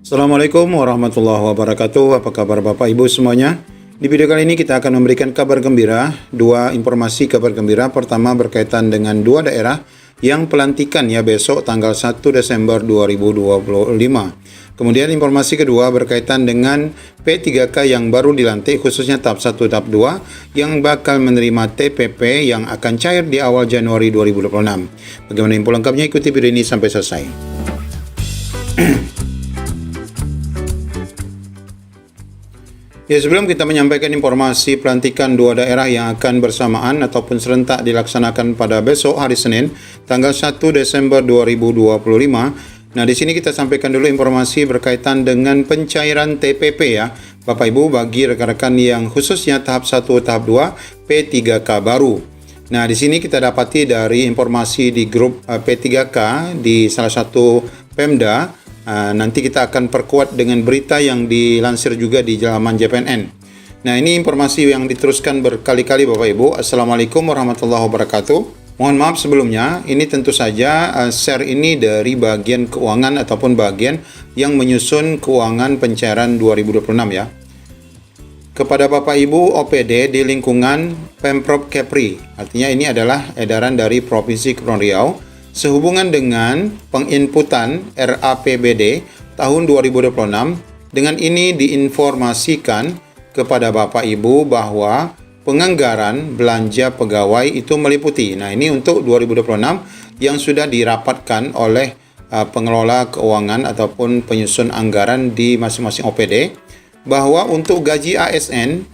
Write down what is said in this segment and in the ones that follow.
Assalamualaikum warahmatullahi wabarakatuh. Apa kabar Bapak Ibu semuanya? Di video kali ini kita akan memberikan kabar gembira, dua informasi kabar gembira. Pertama berkaitan dengan dua daerah yang pelantikan ya besok tanggal 1 Desember 2025. Kemudian informasi kedua berkaitan dengan P3K yang baru dilantik khususnya tahap 1 tahap 2 yang bakal menerima TPP yang akan cair di awal Januari 2026. Bagaimana info lengkapnya? Ikuti video ini sampai selesai. Ya, sebelum kita menyampaikan informasi pelantikan dua daerah yang akan bersamaan ataupun serentak dilaksanakan pada besok hari Senin, tanggal 1 Desember 2025. Nah, di sini kita sampaikan dulu informasi berkaitan dengan pencairan TPP ya, Bapak Ibu, bagi rekan-rekan yang khususnya tahap 1, tahap 2, P3K baru. Nah, di sini kita dapati dari informasi di grup P3K di salah satu Pemda. Nanti kita akan perkuat dengan berita yang dilansir juga di laman JPNN. Nah, ini informasi yang diteruskan berkali-kali Bapak Ibu. Assalamualaikum warahmatullahi wabarakatuh. Mohon maaf sebelumnya, ini tentu saja share ini dari bagian keuangan ataupun bagian yang menyusun keuangan pencairan 2026 ya. Kepada Bapak Ibu OPD di lingkungan Pemprov Kepri. Artinya ini adalah edaran dari Provinsi Kepulauan Riau sehubungan dengan penginputan RAPBD tahun 2026. Dengan ini diinformasikan kepada Bapak Ibu bahwa penganggaran belanja pegawai itu meliputi. Nah, ini untuk 2026 yang sudah dirapatkan oleh pengelola keuangan ataupun penyusun anggaran di masing-masing OPD, bahwa untuk gaji ASN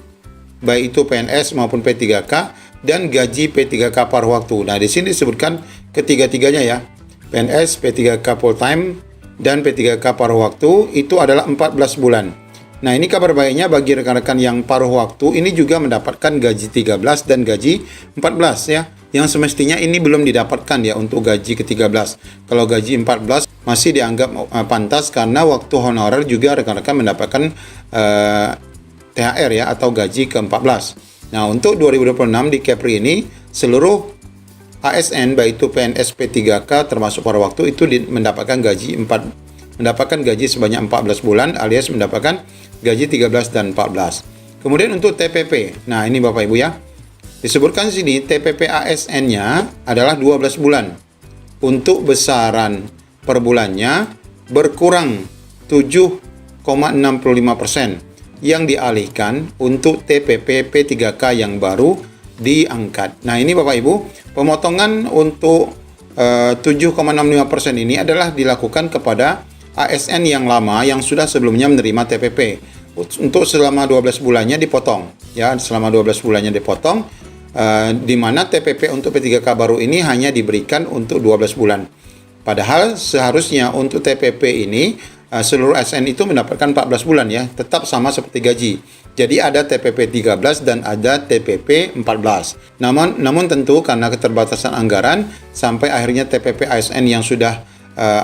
baik itu PNS maupun P3K dan gaji P3K paruh waktu. Nah, di sini disebutkan ketiga-tiganya ya. PNS, P3K full time dan P3K paruh waktu itu adalah 14 bulan. Nah, ini kabar baiknya bagi rekan-rekan yang paruh waktu ini juga mendapatkan gaji 13 dan gaji 14 ya. Yang semestinya ini belum didapatkan ya untuk gaji ke-13. Kalau gaji 14 masih dianggap pantas karena waktu honorer juga rekan-rekan mendapatkan THR ya atau gaji ke-14. Nah, untuk 2026 di Kepri ini seluruh ASN baik itu PNS P3K termasuk paruh waktu itu mendapatkan gaji sebanyak 14 bulan alias mendapatkan gaji 13 dan 14. Kemudian untuk TPP. Nah, ini Bapak Ibu ya. Disebutkan di sini TPP ASN-nya adalah 12 bulan. Untuk besaran per bulannya berkurang 7,65% yang dialihkan untuk TPP P3K yang baru diangkat. Nah, ini Bapak Ibu, pemotongan untuk 7,65% ini adalah dilakukan kepada ASN yang lama yang sudah sebelumnya menerima TPP. Untuk selama 12 bulannya dipotong. Ya, selama 12 bulannya dipotong, di mana TPP untuk P3K baru ini hanya diberikan untuk 12 bulan. Padahal seharusnya untuk TPP ini seluruh ASN itu mendapatkan 14 bulan ya, tetap sama seperti gaji. Jadi ada TPP 13 dan ada TPP 14. Namun tentu karena keterbatasan anggaran sampai akhirnya TPP ASN yang sudah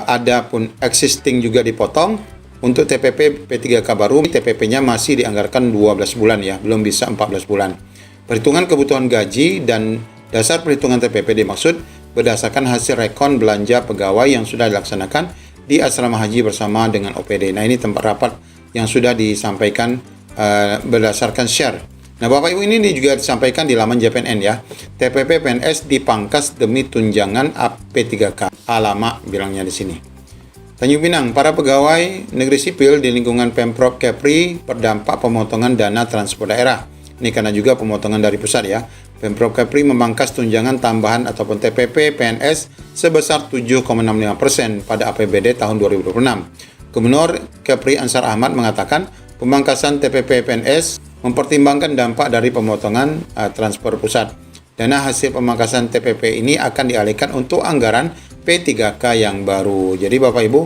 ada pun existing juga dipotong. Untuk TPP P3K baru TPP-nya masih dianggarkan 12 bulan ya, belum bisa 14 bulan. Perhitungan kebutuhan gaji dan dasar perhitungan TPP dimaksud berdasarkan hasil rekon belanja pegawai yang sudah dilaksanakan di asrama haji bersama dengan OPD. Nah, ini tempat rapat yang sudah disampaikan berdasarkan share. Nah, Bapak Ibu, ini juga disampaikan di laman JPNN ya. TPP PNS dipangkas demi tunjangan P3K. Alamak bilangnya di sini. Tanjung Pinang, para pegawai negeri sipil di lingkungan Pemprov Kepri berdampak pemotongan dana transport daerah. Ini karena juga pemotongan dari pusat ya. Pemprov Kepri memangkas tunjangan tambahan ataupun TPP PNS sebesar 7,65% pada APBD tahun 2026. Gubernur Kepri Ansar Ahmad mengatakan pemangkasan TPP PNS mempertimbangkan dampak dari pemotongan transport pusat. Dana hasil pemangkasan TPP ini akan dialihkan untuk anggaran P3K yang baru. Jadi Bapak Ibu,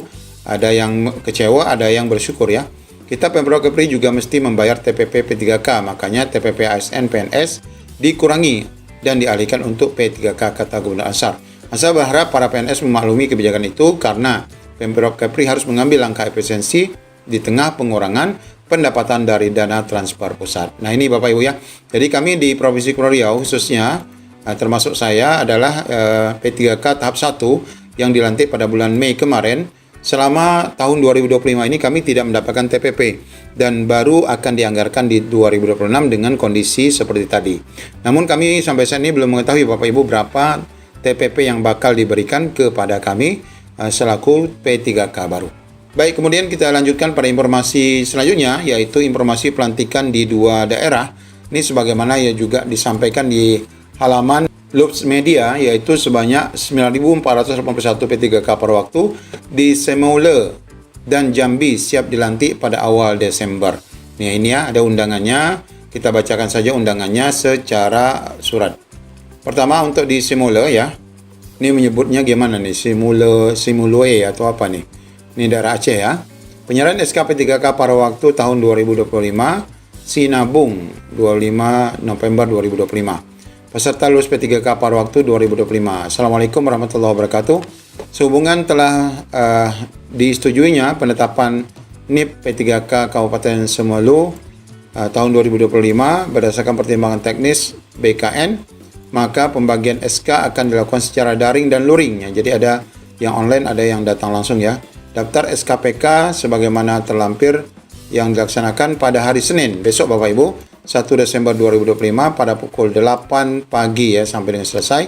ada yang kecewa, ada yang bersyukur ya. Kita Pemprov Kepri juga mesti membayar TPP P3K, makanya TPP ASN PNS dikurangi dan dialihkan untuk P3K, kata Gubernur Ansar. Ansar berharap para PNS memaklumi kebijakan itu karena Pemprov Kepri harus mengambil langkah efisiensi di tengah pengurangan pendapatan dari dana transfer pusat. Nah, ini Bapak Ibu ya. Jadi kami di Provinsi Kepulauan Riau khususnya termasuk saya adalah P3K tahap 1 yang dilantik pada bulan Mei kemarin selama tahun 2025 ini kami tidak mendapatkan TPP dan baru akan dianggarkan di 2026 dengan kondisi seperti tadi. Namun kami sampai saat ini belum mengetahui Bapak Ibu berapa TPP yang bakal diberikan kepada kami selaku P3K baru. Baik, kemudian kita lanjutkan pada informasi selanjutnya, yaitu informasi pelantikan di 2 daerah. Ini sebagaimana ya juga disampaikan di halaman Loops Media, yaitu sebanyak 9.481 P3K per waktu di Semule dan Jambi siap dilantik pada awal Desember. Ini ya, ada undangannya. Kita bacakan saja undangannya secara surat. Pertama untuk di Semule ya. Ini menyebutnya gimana nih? Simulue atau apa nih? Ini daerah Aceh ya. Penyerahan SK P3K pada waktu tahun 2025, Sinabung 25 November 2025. Peserta lulus P3K pada waktu 2025. Assalamualaikum warahmatullahi wabarakatuh. Sehubungan telah disetujuinya penetapan NIP P3K Kabupaten Semelu tahun 2025 berdasarkan pertimbangan teknis BKN, maka pembagian SK akan dilakukan secara daring dan luring. Jadi ada yang online, ada yang datang langsung ya. Daftar SKPK sebagaimana terlampir yang dilaksanakan pada hari Senin besok Bapak Ibu 1 Desember 2025 pada pukul 8 pagi ya sampai dengan selesai.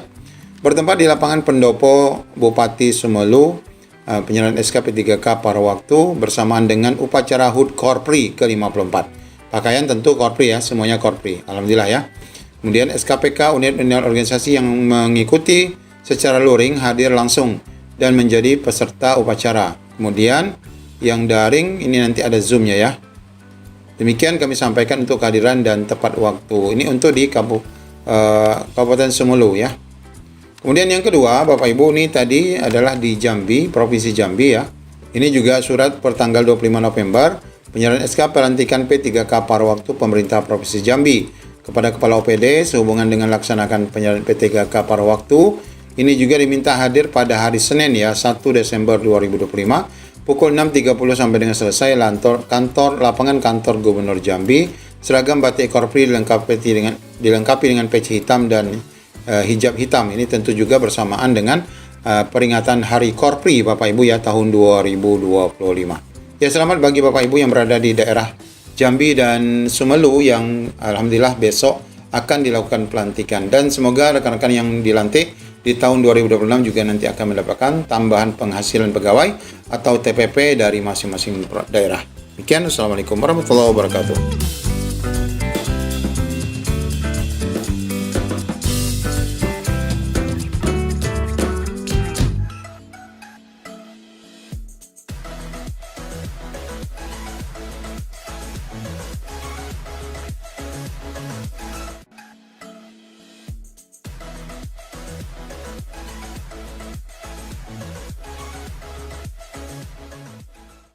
Bertempat di lapangan Pendopo Bupati Semelu. Penyerahan SK P3K pada waktu bersamaan dengan upacara HUT Korpri ke-54. Pakaian tentu Korpri ya, semuanya Korpri. Alhamdulillah ya. Kemudian SKPK unit-unit organisasi yang mengikuti secara luring hadir langsung dan menjadi peserta upacara. Kemudian yang daring ini nanti ada Zoom-nya ya. Demikian kami sampaikan untuk kehadiran dan tepat waktu. Ini untuk di Kabupaten Semelu ya. Kemudian yang kedua, Bapak Ibu, ini tadi adalah di Jambi, Provinsi Jambi ya. Ini juga surat pertanggal 25 November, penyerahan SK pelantikan P3K pada waktu pemerintah Provinsi Jambi kepada Kepala OPD sehubungan dengan laksanakan penyerahan P3K pada waktu. Ini juga diminta hadir pada hari Senin ya, 1 Desember 2025. Pukul 6.30 sampai dengan selesai lapangan kantor Gubernur Jambi. Seragam batik Korpri dilengkapi dengan peci hitam dan hijab hitam. Ini tentu juga bersamaan dengan peringatan Hari Korpri Bapak Ibu ya tahun 2025. Ya, selamat bagi Bapak Ibu yang berada di daerah Jambi dan Semelu yang alhamdulillah besok akan dilakukan pelantikan, dan semoga rekan-rekan yang dilantik di tahun 2026 juga nanti akan mendapatkan tambahan penghasilan pegawai atau TPP dari masing-masing daerah. Demikian, Assalamualaikum warahmatullahi wabarakatuh.